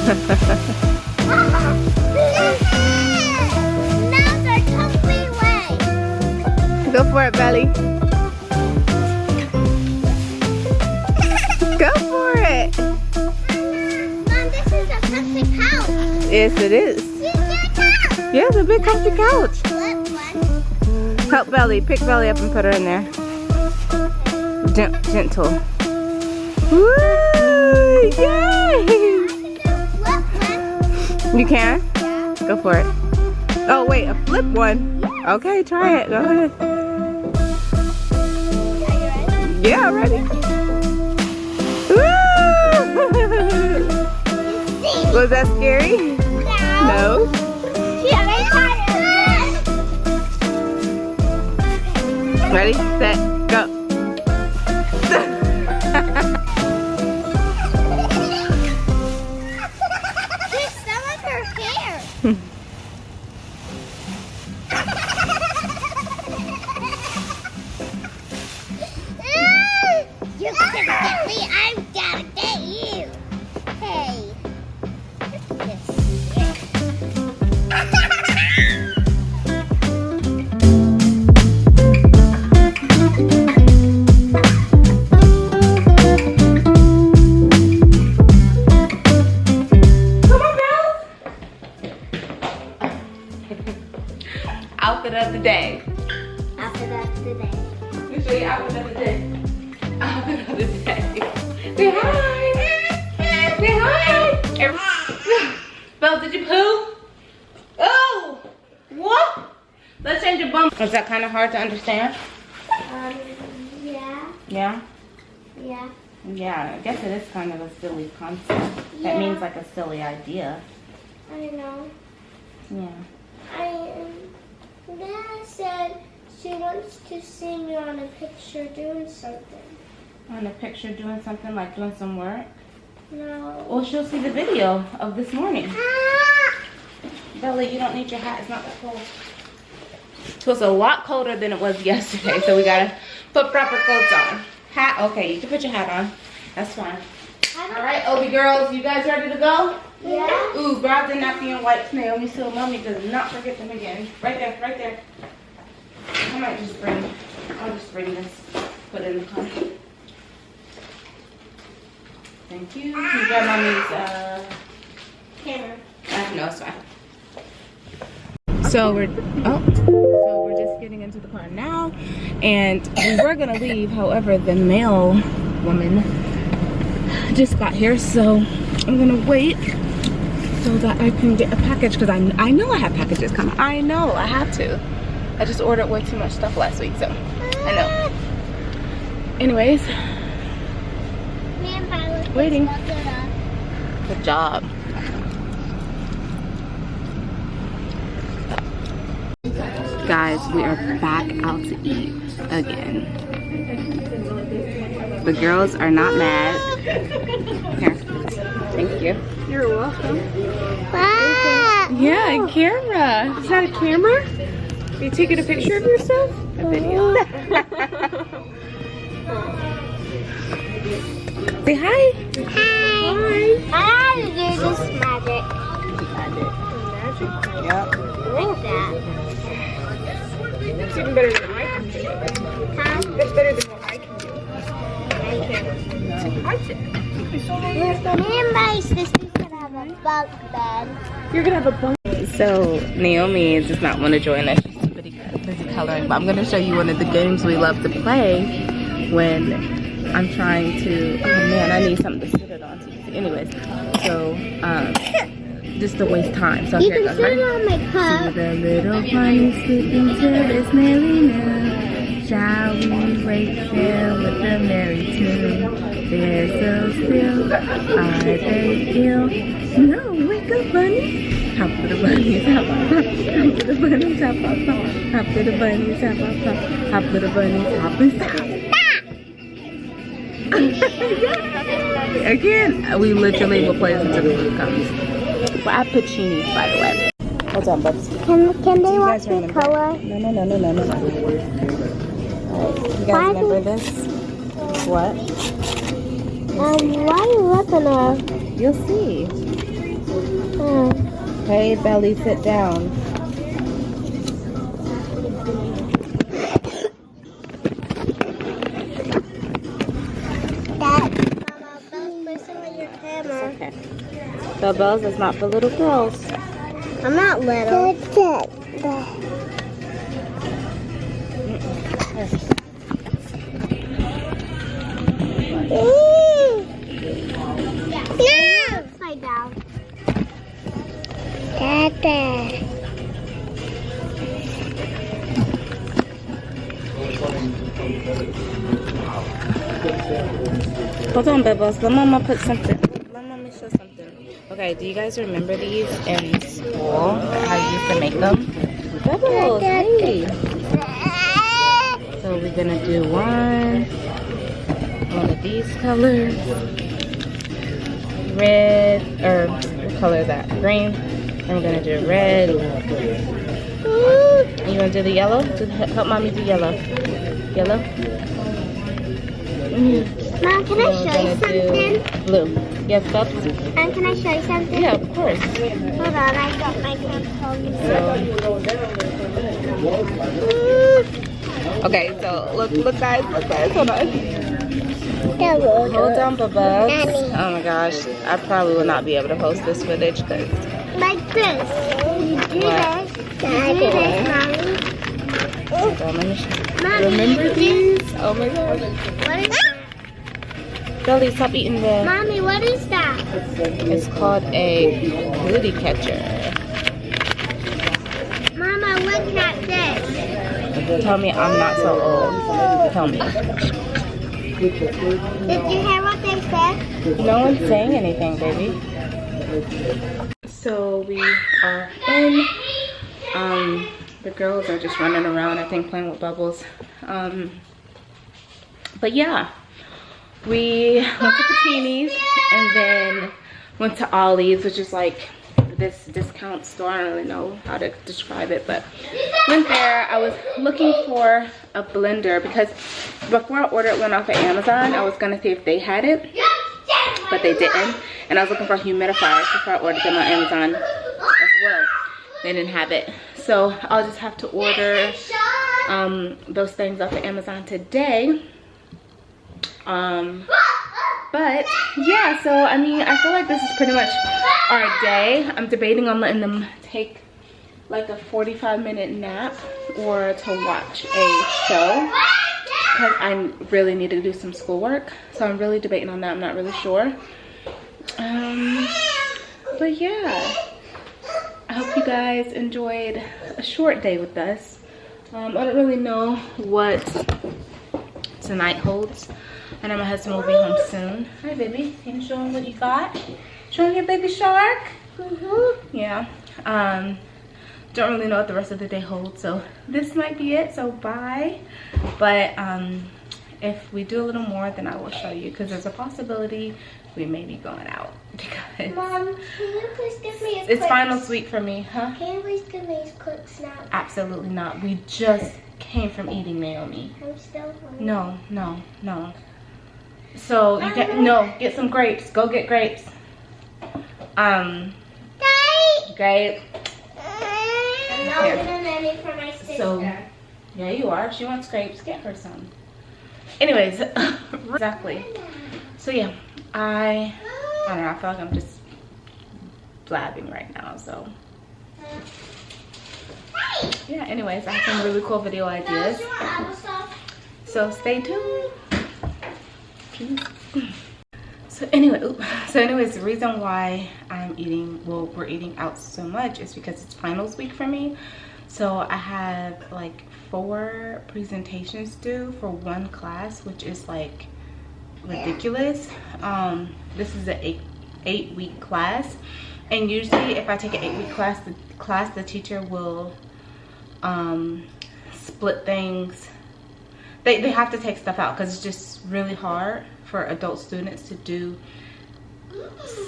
the comfy way. Go for it, Belly. Go for it. Mom, this is a comfy couch. Yes, it is. Use your couch. Yeah, it's a big comfy couch. Flip one. Help Belly. Pick Belly up and put her in there. Gentle. Woo! Yay! Flip one. You can? Yeah. Go for it. Oh, wait, a flip one? Okay, try it. Go ahead. Are you ready? Yeah, ready. Woo! Was that scary? No. Yeah, they tried it. Ready, set, go. There's some of her hair. You're gonna get me. I'm gonna get you. Hey. Yes. Outfit of the day. After that today. Let me show you outfit of the day. Outfit of the day. Say hi. Say hi. Belle, did you poo? Oh! What? Let's change your bum. Is that kind of hard to understand? Yeah. Yeah? Yeah. Yeah, I guess it is kind of a silly concept. That means like a silly idea. I know. Yeah. Nana said she wants to see me on a picture doing something. On a picture doing something like doing some work? No. Well, she'll see the video of this morning. Belly, you don't need your hat. It's not that cold. So it's a lot colder than it was yesterday, so we gotta put proper coats on. Hat, okay, you can put your hat on. That's fine. All right, Obi girls, you guys ready to go? Yeah. Ooh, grab the napkin wipes, Naomi, so Mommy does not forget them again. Right there, right there. I might just bring, I'll just bring this, put it in the car. Thank you. Can you grab Mommy's, Camera. no, it's fine. So we're just getting into the car now, and we were gonna leave. However, the mail woman just got here, so I'm gonna wait so that I can get a package, because I know I have packages coming. I know I have to. I just ordered way too much stuff last week, so I know. Anyways, waiting. Good job. Guys, we are back out to eat again. The girls are not mad. Here. Thank you. You're welcome. Yeah, a camera. Is that a camera? Are you taking a picture of yourself? A video. Say hi. Hi. How to do this magic? Magic. Yep. Like that. It's even better than I can do. Huh? That's better than what I can do. I can't. I can. Me and my sister's gonna have a bunk bed. You're gonna have a bunk. So Naomi does not want to join us. She's too busy coloring. But I'm gonna show you one of the games we love to play when I'm trying to. Oh man, I need something to sit it on. Anyways, so just to waste time. So You here it can goes. sit it Ready? on my cup. To the little bunny sleeping till it's nearly noon. Shall we wake them with the merry tune? They're so still, are they ill? No, wake up, bunny. Hop to the bunnies, hop, hop, hop. Hop to the bunnies, hop, hop, hop. Hop to the bunnies, hop, hop, hop. Hop to the bunnies, hop and stop. Again, we literally will play this until the food comes. We're at Puccini's, by the way. What's up, Bubs? Can they You watch guys me remember? color? No. You guys remember this? What? Why are you looking at? You'll see. Okay, Belly, sit down. Okay. The bells is not for little girls. I'm not little. No! Upside down. Dada. Hold on, Bubbles. Let Mama put something. Let Mama show something. Okay, do you guys remember these in school? How you used to make them? Bubbles, hey. So we're gonna do one of these colors. Red, or what color is that? Green. And we're gonna do red. You wanna do the yellow? Help Mommy do yellow. Yellow? Mom, can I show you something? Blue. Yes, Bubs? Mom, can I show you something? Yeah, of course. Hold on, I got my controller. Okay, so look guys, hold on. Hold on, Bubba. Oh my gosh, I probably will not be able to post this footage because like this. You do what? this. You do this, Mommy. Hold on, let me show you. Mommy, Remember these? Oh my gosh. what is that? Belly, stop eating the. Mommy, what is that? It's called a booty catcher. Mama, look at this. Tell me I'm not so old. Tell me. Did you hear what they said? No one's saying anything, baby. So we are in. The girls are just running around, I think, playing with bubbles. But yeah, we went to Puccini's and then went to Ollie's, which is like this discount store. I don't really know how to describe it, but went there. I was looking for a blender because before I ordered one off of Amazon, I was gonna see if they had it, but they didn't. And I was looking for humidifiers before I ordered them on Amazon as well. They didn't have it, so I'll just have to order those things off of Amazon today. But yeah, so I mean, I feel like this is pretty much our day. I'm debating on letting them take like a 45-minute nap or to watch a show because I really need to do some schoolwork. So I'm really debating on that. I'm not really sure. But yeah, I hope you guys enjoyed a short day with us. I don't really know what tonight holds. I know my husband will be home soon. Hi, baby. Can you show him what you got? Show him your baby shark? Yeah. Don't really know what the rest of the day holds, so this might be it. So bye. But if we do a little more, then I will show you because there's a possibility we may be going out. Because Mom, can you please give me a it's final sweet for me, huh? Can you please give me a quick snack? Absolutely not. We just came from eating, Naomi. I'm still hungry. No, no, no. So you get some grapes. Go get grapes. Grape. I'm not getting any for my sister. So yeah, you are. If she wants grapes, get her some. Anyways, exactly. So yeah, I don't know. I feel like I'm just blabbing right now. So yeah. Anyways, I have some really cool video ideas. So stay tuned. So anyways, the reason why we're eating out so much is because it's finals week for me. So I have like 4 presentations due for one class, which is like ridiculous. This is an 8-week class, and usually if I take an 8-week class, the teacher will split things. They have to take stuff out because it's just really hard for adult students to do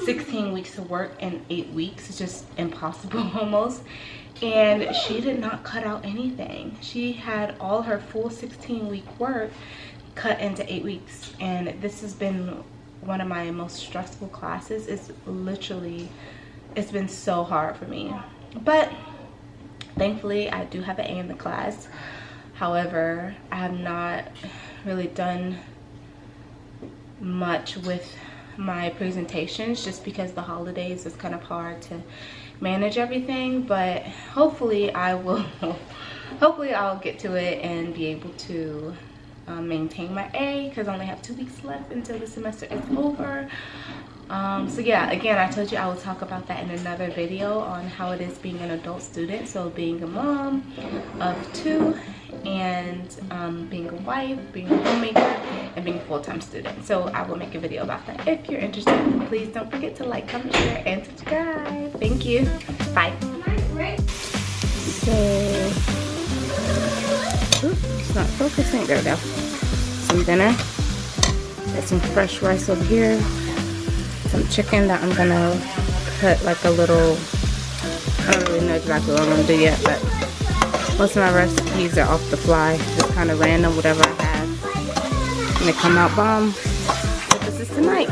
16 weeks of work in 8 weeks. It's just impossible almost. And she did not cut out anything. She had all her full 16-week work cut into 8 weeks. And this has been one of my most stressful classes. It's literally it's been so hard for me. But thankfully I do have an A in the class. However, I have not really done much with my presentations just because the holidays is kind of hard to manage everything, but hopefully I'll get to it and be able to maintain my A, because I only have 2 weeks left until the semester is over. So yeah, again, I told you I will talk about that in another video on how it is being an adult student, so being a mom of 2 and being a wife, being a homemaker, and being a full-time student. So I will make a video about that. If you're interested, please don't forget to like, comment, share, and subscribe. Thank you. Bye. So, oops, it's not focusing. There we go. Some dinner. Got some fresh rice over here. Some chicken that I'm gonna cut like a little, I don't really know exactly what I'm gonna do yet, but most of my recipes are off the fly, just kind of random, whatever I have, and they come out bomb. But this is tonight.